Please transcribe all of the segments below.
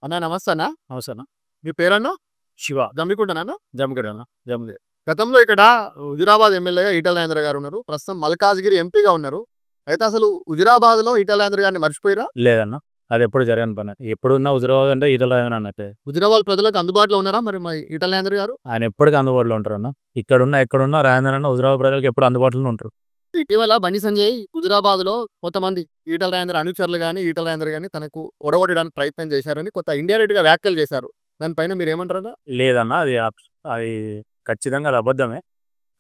అన్నా నమస్తే అన్న. అవసరం. మీ పేరన్నా? శివ. జమ్మికుంటనా? జమగడన. జమగే. గతంలో ఇక్కడ హుజురాబాద్ ఎమ్మెల్యేగా ఈటెల రాజేందర్ గారు ఉన్నారు. ప్రస్తుతం మల్కాజ్గిరి ఎంపీగా ఉన్నారు. అయితే అసలు హుజురాబాద్‌లో ఈటెల రాజేందర్ గారిని మర్చిపోయిర్రా? లేదన్న. అదెప్పుడు జరగని పని. ఎప్పుడున్నా హుజురాబాద్ అంటే ఈటల రాజేంద్ర అన్నట్టే. హుజురాబాద్ ప్రజలకు అందుబాటులో ఉన్నారా మరి ఈటెల రాజేందర్ గారు? ఆయన ఎప్పటికి అందుబాటులో ఉంటారన్న. ఇక్కడున్నా, ఎక్కడున్నా రాజేంద్ర అన్న హుజురాబాద్ ప్రజలకు ఎప్పుడు అందుబాటులోనే ఉంటారు. ఇటీవల బండి సంజయ్ హుజురాబాద్‌లో కొంతమంది ఈటెల రాజేందర్ అనుచరులు గాని, ఈటెల రాజేందర్ గాని తనకు ఓడగొట్టడానికి ప్రయత్నం చేశారని కొంత ఇండైరెక్ట్‌గా వ్యాఖ్యలు చేశారు. దానిపైన మీరేమంటారన్నా? లేదన్న అది ఖచ్చితంగా అది అబద్ధమే.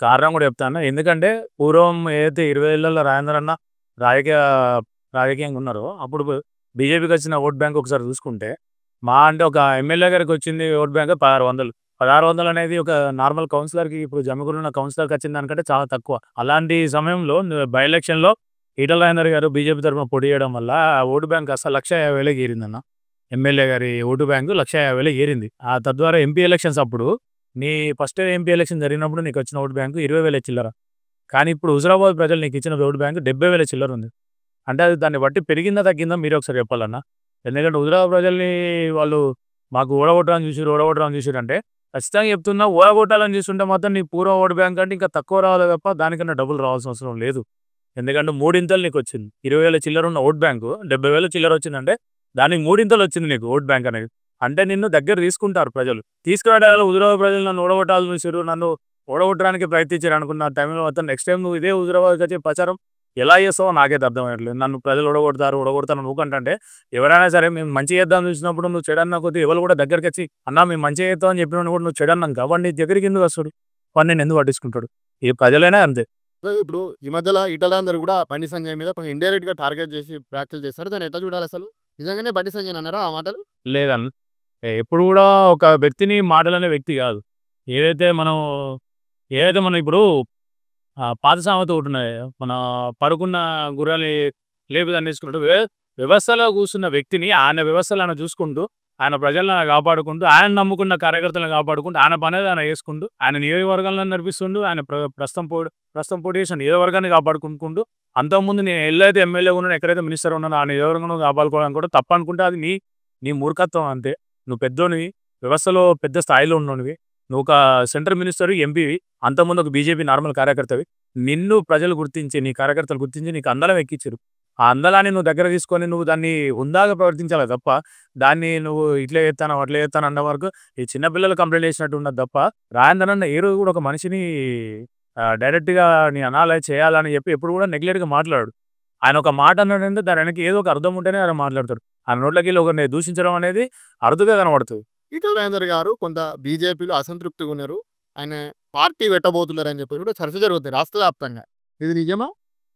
కారణం కూడా చెప్తా అన్న. ఎందుకంటే పూర్వం ఏదైతే 20 ఏళ్లలో రాజేంద్ర అన్న రాజకీయ రాజకీయంగా ఉన్నారో అప్పుడు బీజేపీకి వచ్చిన ఓట్ బ్యాంక్ ఒకసారి చూసుకుంటే అంటే ఒక ఎమ్మెల్యే గారికి వచ్చింది ఓట్ బ్యాంక్ 1600. 1600 అనేది ఒక నార్మల్ కౌన్సిలర్‌కి ఇప్పుడు జమ్మిగుంట ఉన్న కౌన్సిలర్‌కి వచ్చిన దానికంటే చాలా తక్కువ. అలాంటి సమయంలో బై ఎలక్షన్‌లో ఈటల రాజేందర్ గారు బీజేపీ తరఫున పోటీ చేయడం వల్ల ఆ ఓటు బ్యాంక్ అసలు 1,50,000కి ఏరిందన్న. ఎమ్మెల్యే గారి ఓటు బ్యాంకు 1,50,000కి ఏరింది. తద్వారా ఎంపీ ఎలక్షన్స్ అప్పుడు నీ ఫస్ట్ ఎంపీ ఎలక్షన్ జరిగినప్పుడు నీకు వచ్చిన ఓటు బ్యాంకు 20,000 చిల్లర. కానీ ఇప్పుడు హుజురాబాద్ ప్రజలు నీకు ఇచ్చిన ఓటు బ్యాంకు 70,000 చిల్లర ఉంది. అంటే అది దాన్ని బట్టి పెరిగిందా తగ్గిందా మీరే ఒకసారి చెప్పాలన్న. ఎందుకంటే హుజురాబాద్ ప్రజల్ని వాళ్ళు మాకు ఓడగొట్టాలని చూసిర్రు అంటే ఖచ్చితంగా చెప్తున్నా, ఓడగొట్టాలని చూస్తుంటే మాత్రం నీ పూర్వ ఓటు బ్యాంక్ అంటే ఇంకా తక్కువ రావాలి తప్ప దానికన్నా డబ్బులు రావాల్సిన అవసరం లేదు. ఎందుకంటే మూడింతలు నీకు వచ్చింది. 20,000 చిల్లర ఉన్న ఓట్ బ్యాంకు 70,000 చిల్లర వచ్చిందంటే దానికి మూడింతలు వచ్చింది నీకు ఓట్ బ్యాంక్ అనేది. అంటే నిన్ను దగ్గర తీసుకుంటారు ప్రజలు. తీసుకురావడానికి హుజురాబాద్ ప్రజలు నన్ను ఓడగొట్టాలని చూసిర్రు, నన్ను ఓడగొట్టడానికి ప్రయత్నించారు అనుకున్న టైంలో మాత్రం నెక్స్ట్ టైం నువ్వు ఇదే హుజురాబాద్‌కి వచ్చి ప్రచారం ఎలా చేస్తావో నాకైతే అర్థమయ్యట్లేదు. నన్ను ప్రజలు ఓడగొడతారు నువ్వుకంటే ఎవరైనా సరే మేము మంచి చేద్దాం చూసినప్పుడు నువ్వు చెడన్న కొద్దీ ఎవరు కూడా దగ్గరికొచ్చి అన్నా మేము మంచిగా చేద్దాం అని చెప్పినప్పుడు కూడా నువ్వు చెడన్నాక వాడు నీ దగ్గరికి ఎందుకు వస్తాడు? వాడు నిన్ను ఎందుకు పట్టించుకుంటాడు? ఈ ప్రజలైనా అంతే. సో ఇప్పుడు ఈ మధ్యలో ఈటెల రాజేందర్ కూడా బండి సంజయ్ మీద కొంచెం ఇండైరెక్ట్‌గా టార్గెట్ చేసి వ్యాఖ్యలు చేశారు. దాన్ని ఎట్లా చూడాలసలు? నిజంగానే బండి సంజయ్ అన్నారా ఆ మాటలు? లేదన్న. ఎప్పుడు కూడా ఒక వ్యక్తిని మాటలనే వ్యక్తి కాదు. ఏదైతే మనం మనం ఇప్పుడు పాత సామెత ఒకటున్నది. మన పరుకున్న గుర్రాన్ని లేపి దండేసుకున్నట్టు వ్యవస్థలో కూర్చున్న వ్యక్తిని ఆయన వ్యవస్థలో ఆయన చూసుకుంటూ, ఆయన ప్రజలను ఆయన కాపాడుకుంటూ, ఆయన నమ్ముకున్న కార్యకర్తలను కాపాడుకుంటూ, ఆయన పనేది ఆయన చేసుకుంటూ, ఆయన నియోజకవర్గాలను నడిపిస్తుండు, ఆయన ప్రస్తుతం పోటీ చేసిన నియోజకవర్గాన్ని కాపాడుకుంటూ, అంతకుముందు నేను ఎల్లైతే ఎమ్మెల్యేగా ఉన్నానో, ఎక్కడైతే మినిస్టర్ ఉన్నానో ఆ నియోజకవర్గం కాపాడుకోవడానికి కూడా తప్పనుకుంటే అది నీ మూర్ఖత్వం అంతే. నువ్వు పెద్దోనివి, వ్యవస్థలో పెద్ద స్థాయిలో ఉన్నోనివి. నువ్వు ఒక సెంట్రల్ మినిస్టరు, ఎంపీవి, అంతకుముందు ఒక బీజేపీ నార్మల్ కార్యకర్తవి. నిన్ను ప్రజలు గుర్తించి, నీ కార్యకర్తలు గుర్తించి నీకు అందలం ఎక్కిచ్చిర్రు. ఆ అందలాన్ని నువ్వు దగ్గర తీసుకొని నువ్వు దాన్ని హుందాగా ప్రవర్తించాలి తప్ప, దాన్ని నువ్వు ఇట్లా చేత్తాను, అట్లా చేత్తాను అన్న వరకు ఈ చిన్న పిల్లలు కంప్లైంట్ చేసినట్టు ఉన్నది తప్ప, రాజేంద్ర అన్న ఏ రోజు కూడా ఒక మనిషిని డైరెక్ట్‌గా నీ అనాలి, చేయాలని చెప్పి ఎప్పుడు కూడా నెగ్లెక్ట్‌గా మాట్లాడడు. ఆయన ఒక మాట అన్నాడంటే దాని వెనక ఏదో ఒక అర్థం ఉంటేనే ఆయన మాట్లాడతాడు. ఆయన నోట్లోకెళ్ళి ఒకరిని దూషించడం అనేది అరుదుగా కనబడుతది. ఈటెల రాజేందర్ గారు కొంత బీజేపీలో అసంతృప్తిగా ఉన్నారు. ఆయన పార్టీ పెట్టబోతున్నారని చెప్పి కూడా చర్చ జరుగుతుంది రాష్ట్ర వ్యాప్తంగా. ఇది నిజమా?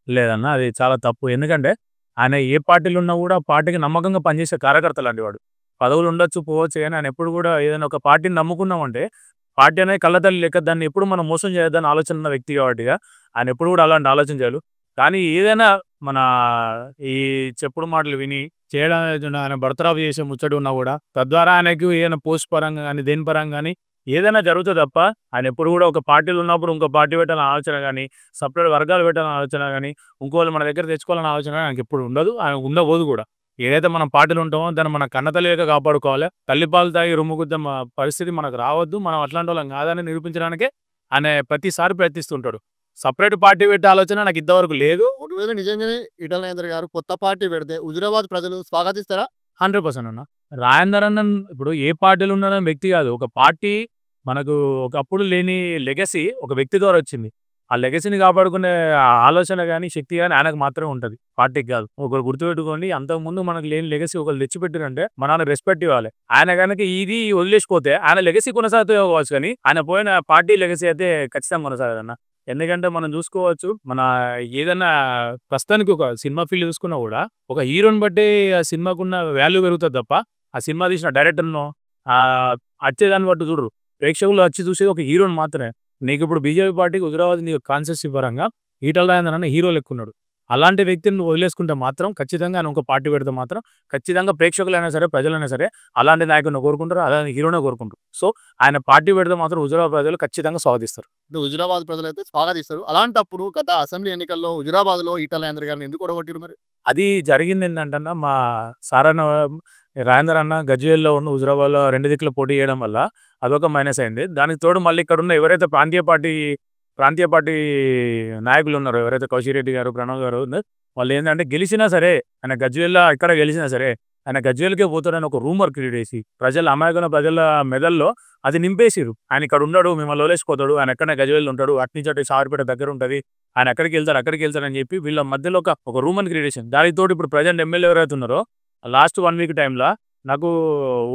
లేదన్న. అది చాలా తప్పు. ఎందుకంటే ఆయన ఏ పార్టీలో ఉన్నా కూడా పార్టీకి నమ్మకంగా పనిచేసే కార్యకర్త లాంటి వాడు. పదవులు ఉండొచ్చు, పోవచ్చు గానీ ఆయన ఎప్పుడు కూడా ఏదైనా ఒక పార్టీని నమ్ముకున్నామంటే పార్టీ అనేది కళ్ళతల్లి లెక్క, దాన్ని ఎప్పుడు మనం మోసం చేయొద్దని ఆలోచన ఉన్న వ్యక్తి కాబట్టిగా ఆయన ఎప్పుడు కూడా అలాంటి ఆలోచన చేయడు. కానీ ఏదైనా మన ఈ చెప్పుడు మాటలు విని చేయడం ఆయన బర్తరఫ్ చేసే ముచ్చట ఉన్నా కూడా తద్వారా ఆయనకు ఏదైనా పోస్ట్ పరంగా గానీ, దేని పరంగా గానీ ఏదైనా జరుగుతది తప్ప ఆయన ఎప్పుడు కూడా ఒక పార్టీలో ఉన్నప్పుడు ఇంకో పార్టీ పెట్టాలన్న ఆలోచన గానీ, సెపరేట్ వర్గాలు పెట్టాలన్న ఆలోచన గానీ, ఇంకోళ్ళు మన దగ్గర తెచ్చుకోవాలన్న ఆలోచన ఆయనకెప్పుడు ఉండదు. ఆయన ఉండబోదు కూడా. ఏదైతే మనం పార్టీలో ఉంటామో దాన్ని మన కన్నతల్లి లెక్క కాపాడుకోవాలి. తల్లిపాలు తాగి రొమ్ము గుద్దే పరిస్థితి మనకు రావద్దు. మనం అట్లాంటోళ్ళం కాదని నిరూపించడానికే ఆయన ప్రతిసారి ప్రయత్నిస్తుంటాడు. సెపరేట్ పార్టీ పెట్టే ఆలోచన నాకు ఇంతవరకు లేదు. ఒకవేళ నిజంగానే ఈటెల రాజేందర్ గారు కొత్త పార్టీ పెడితే హుజురాబాద్ ప్రజలు స్వాగతిస్తారా? 100% అన్న. రాజేందర్ అన్న ఇప్పుడు ఏ పార్టీలో ఉన్నారని వ్యక్తి కాదు. ఒక పార్టీ మనకు ఒకప్పుడు లేని లెగసీ ఒక వ్యక్తి ద్వారా వచ్చింది. ఆ లెగసీని కాపాడుకునే ఆలోచన గాని, శక్తి గాని ఆయనకు మాత్రమే ఉంటది. పార్టీకి కాదు. ఒకరు గుర్తుపెట్టుకోండి, అంతకుముందు మనకు లేని లెగసీ ఒకళ్ళు తెచ్చిపెట్టిరంటే మనకు రెస్పెక్ట్ ఇవ్వాలి. ఆయన గనక ఇది వదిలేసిపోతే ఆయన లెగసీ కొనసాగుతూ కావచ్చు కానీ ఆయన పోయిన పార్టీ లెగసీ అయితే ఖచ్చితంగా కొనసాగదన్న. ఎందుకంటే మనం చూసుకోవచ్చు, మన ఏదన్నా ప్రస్తుతానికి ఒక సినిమా ఫీల్డ్ చూసుకున్నా కూడా ఒక హీరోని బట్టే ఆ సినిమాకున్న వాల్యూ పెరుగుతది తప్ప, ఆ సినిమా తీసిన డైరెక్టర్‌నో వచ్చేదాన్ని బట్టి చూడరు. ప్రేక్షకులు వచ్చి చూసేది ఒక హీరోని మాత్రమే. నీకిప్పుడు బీజేపీ పార్టీకి హుజురాబాద్ నీకు కాన్స్టిట్యూన్సీ పరంగా ఈటెల రాజేందర్ అన్న హీరో లెక్కున్నాడు. అలాంటి వ్యక్తిని నువ్వు వదిలేసుకుంటే మాత్రం ఖచ్చితంగా ఆయన ఇంకో పార్టీ పెడితే మాత్రం ఖచ్చితంగా ప్రేక్షకులైనా సరే, ప్రజలైనా సరే అలాంటి నాయకుడిని కోరుకుంటారు. అలాంటి హీరోనే కోరుకుంటారు. సో, ఆయన పార్టీ పెడితే మాత్రం హుజురాబాద్ ప్రజలు ఖచ్చితంగా స్వాగతిస్తారు. అంటే హుజురాబాద్ ప్రజలైతే స్వాగతిస్తారు. అలాంటప్పుడు గత అసెంబ్లీ ఎన్నికల్లో హుజురాబాద్‌లో ఈటెల రాజేందర్ గారిని ఎందుకు ఓడగొట్టిర్రు మరి? అది జరిగిందేంటంటన్నా మా సారన్న రాజేందర్ అన్న గజ్వేల్లో ఉన్న హుజరాబాద్లో 2 దిక్కుల పోటీ చేయడం వల్ల అదొక మైనస్ అయింది. దానికి తోడు మళ్ళీ ఇక్కడున్న ఎవరైతే ప్రాంతీయ పార్టీ నాయకులు ఉన్నారో, ఎవరైతే కౌశిక్ రెడ్డి గారు, ప్రణవ్ గారు వాళ్ళు ఏంటంటే గెలిచినా సరే ఆయన గజ్వేల్లో ఎక్కడ గెలిచినా సరే ఆయన గజ్వేల్కే పోతాడని ఒక రూమర్ క్రియేట్ చేసి అమాయకుల ప్రజల మెదల్లో అది నింపేసిరు. ఆయన ఇక్కడ ఉండడు, మిమ్మల్ని వదిలేసిపోతాడు, ఆయన ఎక్కడనే గజ్వేల్లో ఉంటాడు, అట్నుంచి అటు సాగర్పేట దగ్గర ఉంటుంది, ఆయన ఎక్కడికి వెళ్తాడు అని చెప్పి వీళ్ళ మధ్యలో ఒక రూమర్ క్రియేట్ చేసింది. దానికి తోడు ఇప్పుడు ప్రజెంట్ ఎమ్మెల్యే ఎవరైతే ఉన్నారో లాస్ట్ 1 వీక్ టైంలో నాకు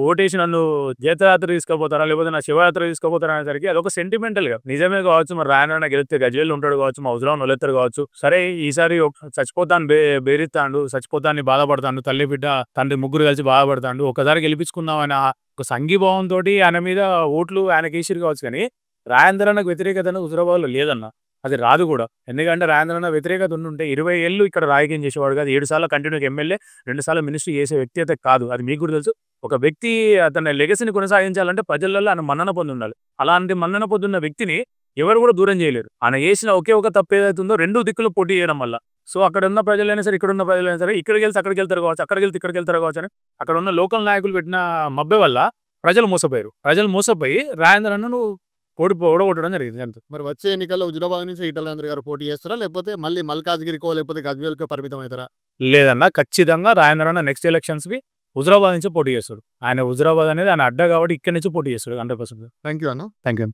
ఓటేసి నన్ను జైత్రయాత్ర తీసుకుపోతారా లేకపోతే నా శివయాత్ర తీసుకుపోతారా అనేసరికి అదొక సెంటిమెంటల్గా నిజమే కావచ్చు. మరి రాయన గెలిస్తే గజ్వేల్ ఉంటాడు కావచ్చు, మా హుజరాబాద్ వదిలేస్తారు కావచ్చు, సరే ఈసారి చచ్చిపోతాను బేరిస్తాడు, చచ్చిపోతాన్ని బాధపడతాడు, తల్లి బిడ్డ తండ్రి ముగ్గురు కలిసి బాధపడతాడు, ఒకసారి గెలిపించుకుందాం ఆయన ఒక సంఘీభావంతో ఆయన మీద ఓట్లు ఆయనకి వేసిరు కావచ్చు. కానీ రాజేందర్ అన్నకు వ్యతిరేకత హుజరాబాద్లో లేదన్న, అది రాదు కూడా. ఎందుకంటే రాజేందర్ అన్న వ్యతిరేకత ఉంటే 20 ఏళ్ళు ఇక్కడ రాజకీయం చేసేవాడు కాదు, 7 సార్లు కంటిన్యూగా ఎమ్మెల్యే, 2 సార్లు మినిస్ట్రీ చేసే వ్యక్తి అయితే కాదు. అది మీకు కూడా తెలుసు. ఒక వ్యక్తి అతని లెగసీని కొనసాగించాలంటే ప్రజలలో ఆయన మన్నన పొంది ఉండాలి. అలాంటి మన్నన పొందున్న వ్యక్తిని ఎవరు కూడా దూరం చేయలేరు. ఆయన చేసిన ఒకే ఒక తప్పు ఏదైతుందో 2 దిక్కులు పోటీ చేయడం వల్ల. సో అక్కడ ఉన్న ప్రజలైనా సరే, ఇక్కడ ఉన్న ప్రజలైనా సరే, ఇక్కడికి వెళ్తే అక్కడికి వెళ్తారు కావచ్చు, అక్కడికి వెళ్తే ఇక్కడికి వెళ్తారు కావచ్చు అని అక్కడ ఉన్న లోకల్ నాయకులు పెట్టిన మబ్బె వల్ల ప్రజలు మోసపోయి రాజేందర్ అన్నను ఓడగొట్టడం జరిగింది అంతే. మరి వచ్చే ఎన్నికల్లో హుజరాబాద్ నుంచి ఈటల రాజేందర్ గారు పోటీ చేస్తారా, లేకపోతే మళ్ళీ మల్కాజ్గిరికో లేకపోతే గజ్వేల్కో పరిమితం అవుతారా? లేదన్నా, ఖచ్చితంగా రాజేందర్ అన్న నెక్స్ట్ ఎలక్షన్స్కి హుజరాబాద్ నుంచి పోటీ చేస్తాడు. ఆయన హుజరాబాద్ అనేది ఆయన అడ్డా కాబట్టి ఇక్కడి నుంచి పోటీ చేస్తాడు 100%. థ్యాంక్ యూ అన్న. Thank you.